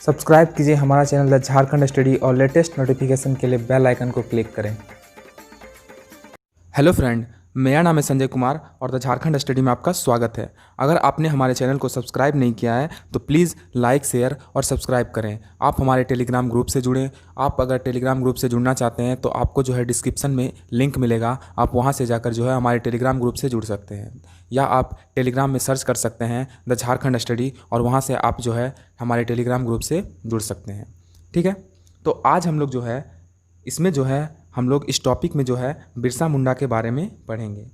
Subscribe कीजिए हमारा channel the Jharkhand study और लेटेस्ट नोटिफिकेशन के लिए बेल आइकन को क्लिक करें। हेलो फ्रेंड, मेरा नाम है संजय कुमार और द झारखंड स्टडी में आपका स्वागत है। अगर आपने हमारे चैनल को सब्सक्राइब नहीं किया है तो प्लीज़ लाइक, शेयर और सब्सक्राइब करें। आप हमारे टेलीग्राम ग्रुप से जुड़ें। आप अगर टेलीग्राम ग्रुप से जुड़ना चाहते हैं तो आपको जो है डिस्क्रिप्शन में लिंक मिलेगा, आप वहां से जाकर जो है हमारे टेलीग्राम ग्रुप से जुड़ सकते हैं, या आप टेलीग्राम में सर्च कर सकते हैं द झारखंड स्टडी और वहाँ से आप जो है हमारे टेलीग्राम ग्रुप से जुड़ सकते हैं। ठीक है, तो आज हम लोग जो है इसमें जो है हम लोग इस टॉपिक में जो है बिरसा मुंडा के बारे में पढ़ेंगे।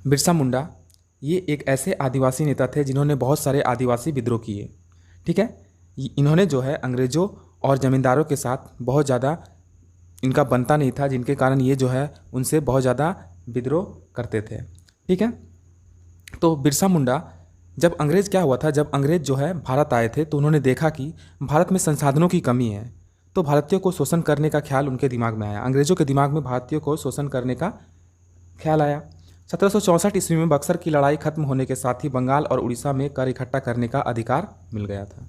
बिरसा मुंडा ये एक ऐसे आदिवासी नेता थे जिन्होंने बहुत सारे आदिवासी विद्रोह किए। ठीक है, इन्होंने जो है अंग्रेज़ों और ज़मींदारों के साथ बहुत ज़्यादा इनका बनता नहीं था, जिनके कारण ये जो है उनसे बहुत ज़्यादा विद्रोह करते थे। ठीक है, तो बिरसा मुंडा जब अंग्रेज़ क्या हुआ था, जब अंग्रेज़ जो है भारत आए थे तो उन्होंने देखा कि भारत में संसाधनों की कमी है, तो भारतीयों को शोषण करने का ख्याल उनके दिमाग में आया। अंग्रेज़ों के दिमाग में भारतीयों को शोषण करने का ख्याल आया। 1764 ईस्वी में बक्सर की लड़ाई खत्म होने के साथ ही बंगाल और उड़ीसा में कर इकट्ठा करने का अधिकार मिल गया था।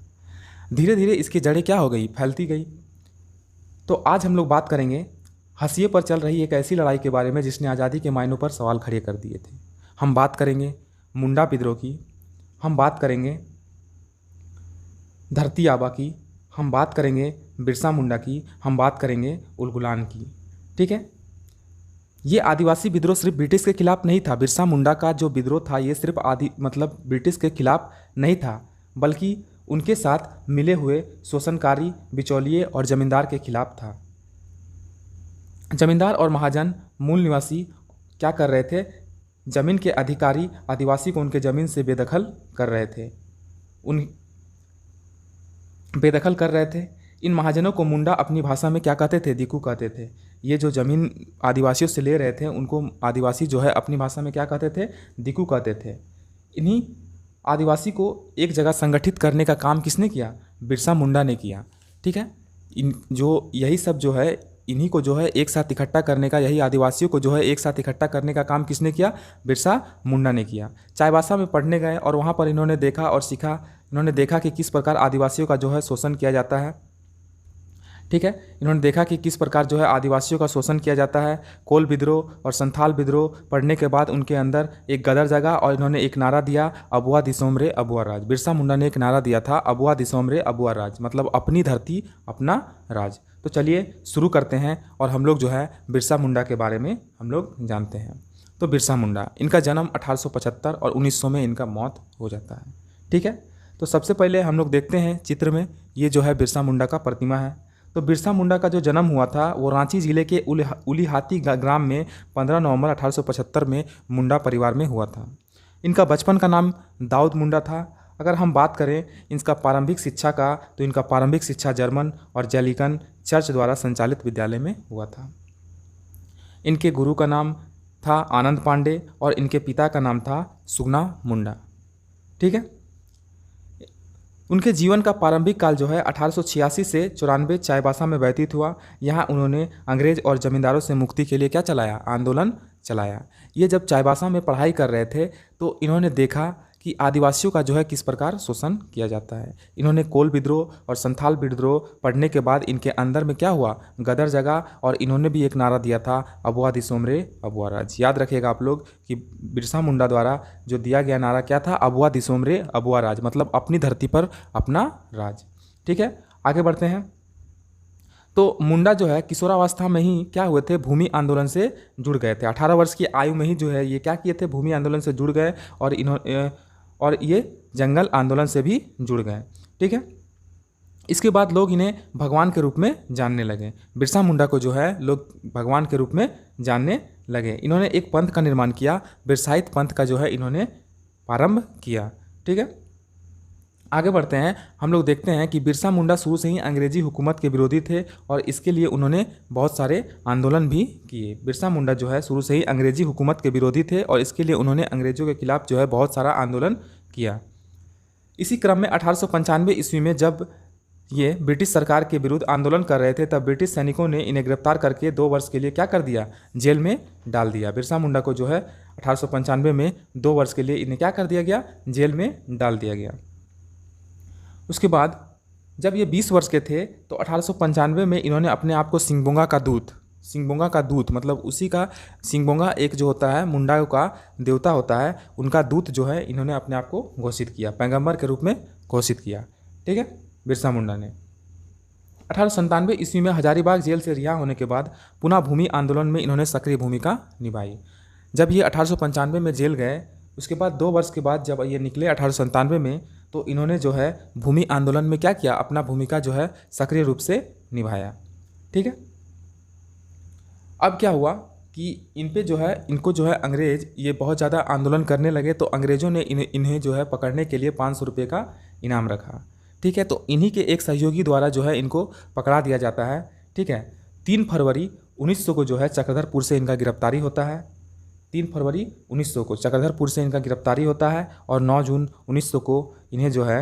धीरे धीरे इसकी जड़ें क्या हो गई, फैलती गई। तो आज हम लोग बात करेंगे हाशिए पर चल रही एक ऐसी लड़ाई के बारे में जिसने आज़ादी के मायनों पर सवाल खड़े कर दिए थे। हम बात करेंगे मुंडा विद्रोह की, हम बात करेंगे धरती आबा की, हम बात करेंगे बिरसा मुंडा की, हम बात करेंगे उलगुलान की। ठीक है, ये आदिवासी विद्रोह सिर्फ ब्रिटिश के खिलाफ नहीं था। बिरसा मुंडा का जो विद्रोह था ये सिर्फ ब्रिटिश के खिलाफ नहीं था, बल्कि उनके साथ मिले हुए शोषणकारी, बिचौलिए और जमींदार के खिलाफ था। जमींदार और महाजन मूल निवासी क्या कर रहे थे, जमीन के अधिकारी आदिवासी को उनके ज़मीन से बेदखल कर रहे थे। इन महाजनों को मुंडा अपनी भाषा में क्या कहते थे, दिकू कहते थे। ये जो ज़मीन आदिवासियों से ले रहे थे उनको आदिवासी जो है अपनी भाषा में क्या कहते थे, दिकू कहते थे। इन्हीं आदिवासी को एक जगह संगठित करने का काम किसने किया, बिरसा मुंडा ने किया। ठीक है, यही सब जो है इन्हीं को जो है एक साथ इकट्ठा करने का, यही आदिवासियों को जो है एक साथ इकट्ठा करने का काम किसने किया, बिरसा मुंडा ने किया। चाईबासा में पढ़ने गए और वहाँ पर इन्होंने देखा और सीखा। इन्होंने देखा कि किस प्रकार आदिवासियों का जो है शोषण किया जाता है। ठीक है, इन्होंने देखा कि किस प्रकार जो है आदिवासियों का शोषण किया जाता है। कोल विद्रोह और संथाल विद्रोह पढ़ने के बाद उनके अंदर एक गदर जगा और इन्होंने एक नारा दिया, अबुआ दिसोमरे अबुआ राज। बिरसा मुंडा ने एक नारा दिया था, अबुआ दिसोमरे अबुआ राज, मतलब अपनी धरती अपना राज। तो चलिए शुरू करते हैं और हम लोग जो है बिरसा मुंडा के बारे में हम लोग जानते हैं। तो बिरसा मुंडा, इनका जन्म 1875 और 1900 में इनका मौत हो जाता है। ठीक है, तो सबसे पहले हम लोग देखते हैं चित्र में, ये जो है बिरसा मुंडा का प्रतिमा है। तो बिरसा मुंडा का जो जन्म हुआ था वो रांची जिले के उलीहाती ग्राम में 15 नवंबर 1875 में मुंडा परिवार में हुआ था। इनका बचपन का नाम दाऊद मुंडा था। अगर हम बात करें इनका प्रारंभिक शिक्षा का, तो इनका प्रारंभिक शिक्षा जर्मन और जेलिकन चर्च द्वारा संचालित विद्यालय में हुआ था। इनके गुरु का नाम था आनंद पांडे और इनके पिता का नाम था सुगना मुंडा। ठीक है, उनके जीवन का प्रारंभिक काल जो है 1886 से 94 चाईबासा में व्यतीत हुआ। यहाँ उन्होंने अंग्रेज और जमींदारों से मुक्ति के लिए क्या चलाया, आंदोलन चलाया। ये जब चाईबासा में पढ़ाई कर रहे थे तो इन्होंने देखा कि आदिवासियों का जो है किस प्रकार शोषण किया जाता है। इन्होंने कोल विद्रोह और संथाल विद्रोह पढ़ने के बाद इनके अंदर में क्या हुआ, गदर जगा और इन्होंने भी एक नारा दिया था, अबुआ दिसोमरे अबुआ राज। याद रखिएगा आप लोग कि बिरसा मुंडा द्वारा जो दिया गया नारा क्या था, अबुआ दिसोमरे अबुआ राज, मतलब अपनी धरती पर अपना राज। ठीक है, आगे बढ़ते हैं। तो मुंडा जो है किशोरावस्था में ही क्या हुए थे, भूमि आंदोलन से जुड़ गए थे। 18 वर्ष की आयु में ही जो है ये क्या किए थे, भूमि आंदोलन से जुड़ गए और ये जंगल आंदोलन से भी जुड़ गए। ठीक है, इसके बाद लोग इन्हें भगवान के रूप में जानने लगे। बिरसा मुंडा को जो है लोग भगवान के रूप में जानने लगे। इन्होंने एक पंथ का निर्माण किया, बिरसाइत पंथ का जो है इन्होंने प्रारंभ किया। ठीक है, आगे बढ़ते हैं। हम लोग देखते हैं कि बिरसा मुंडा शुरू से ही अंग्रेजी हुकूमत के विरोधी थे और इसके लिए उन्होंने बहुत सारे आंदोलन भी किए। बिरसा मुंडा जो है शुरू से ही अंग्रेजी हुकूमत के विरोधी थे और इसके लिए उन्होंने अंग्रेजों के खिलाफ जो है बहुत सारा आंदोलन किया। इसी क्रम में 1895 ईस्वी में जब ये ब्रिटिश सरकार के विरुद्ध आंदोलन कर रहे थे तब ब्रिटिश सैनिकों ने इन्हें गिरफ्तार करके 2 वर्ष के लिए क्या कर दिया, जेल में डाल दिया। बिरसा मुंडा को जो है 1895 में 2 वर्ष के लिए इन्हें क्या कर दिया गया, जेल में डाल दिया गया। उसके बाद जब ये 20 वर्ष के थे तो 1895 में इन्होंने अपने आप को सिंगबोंगा का दूत मतलब उसी का सिंगबोंगा एक जो होता है मुंडा का देवता होता है, उनका दूत जो है इन्होंने अपने आप को घोषित किया, पैगंबर के रूप में घोषित किया। ठीक है, बिरसा मुंडा ने 1897 ईस्वी में हजारीबाग जेल से रिहा होने के बाद पुनः भूमि आंदोलन में इन्होंने सक्रिय भूमिका निभाई। जब ये 1895 में जेल गए, उसके बाद 2 वर्ष के बाद जब ये निकले 1897 में, तो इन्होंने जो है भूमि आंदोलन में क्या किया, अपना भूमिका जो है सक्रिय रूप से निभाया। ठीक है, अब क्या हुआ कि इनको जो है अंग्रेज ये बहुत ज़्यादा आंदोलन करने लगे, तो अंग्रेज़ों ने इन्हें जो है पकड़ने के लिए 500 रुपये का इनाम रखा। ठीक है, तो इन्हीं के एक सहयोगी द्वारा जो है इनको पकड़ा दिया जाता है। ठीक है, 3 फरवरी 1900 को जो है चक्रधरपुर से इनका गिरफ्तारी होता है। 3 फरवरी 1900 को चक्रधरपुर से इनका गिरफ्तारी होता है और 9 जून 1900 को इन्हें जो है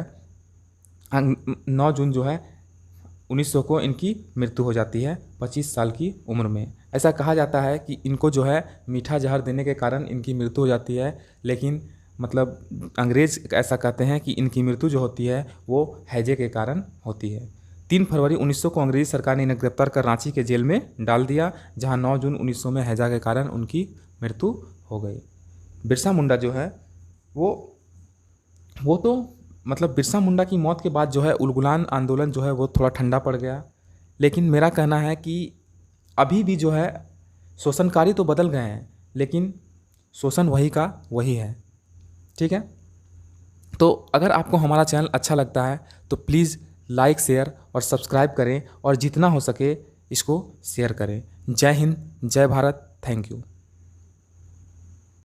9 जून जो है 1900 को इनकी मृत्यु हो जाती है 25 साल की उम्र में। ऐसा कहा जाता है कि इनको जो है मीठा जहर देने के कारण इनकी मृत्यु हो जाती है, लेकिन मतलब अंग्रेज़ ऐसा कहते हैं कि इनकी मृत्यु जो होती है वो हैजे के कारण होती है। 3 फरवरी 1900 को अंग्रेज़ी सरकार ने इन्हें गिरफ्तार कर रांची के जेल में डाल दिया, जहां 9 जून 1900 में हैजा के कारण उनकी मृत्यु हो गई। बिरसा मुंडा जो है वो तो मतलब बिरसा मुंडा की मौत के बाद जो है उलगुलान आंदोलन जो है वो थोड़ा ठंडा पड़ गया, लेकिन मेरा कहना है कि अभी भी जो है शोषणकारी तो बदल गए हैं, लेकिन शोषण वही का वही है। ठीक है, तो अगर आपको हमारा चैनल अच्छा लगता है तो प्लीज़ लाइक, शेयर और सब्सक्राइब करें और जितना हो सके इसको शेयर करें। जय हिंद, जय भारत, थैंक यू।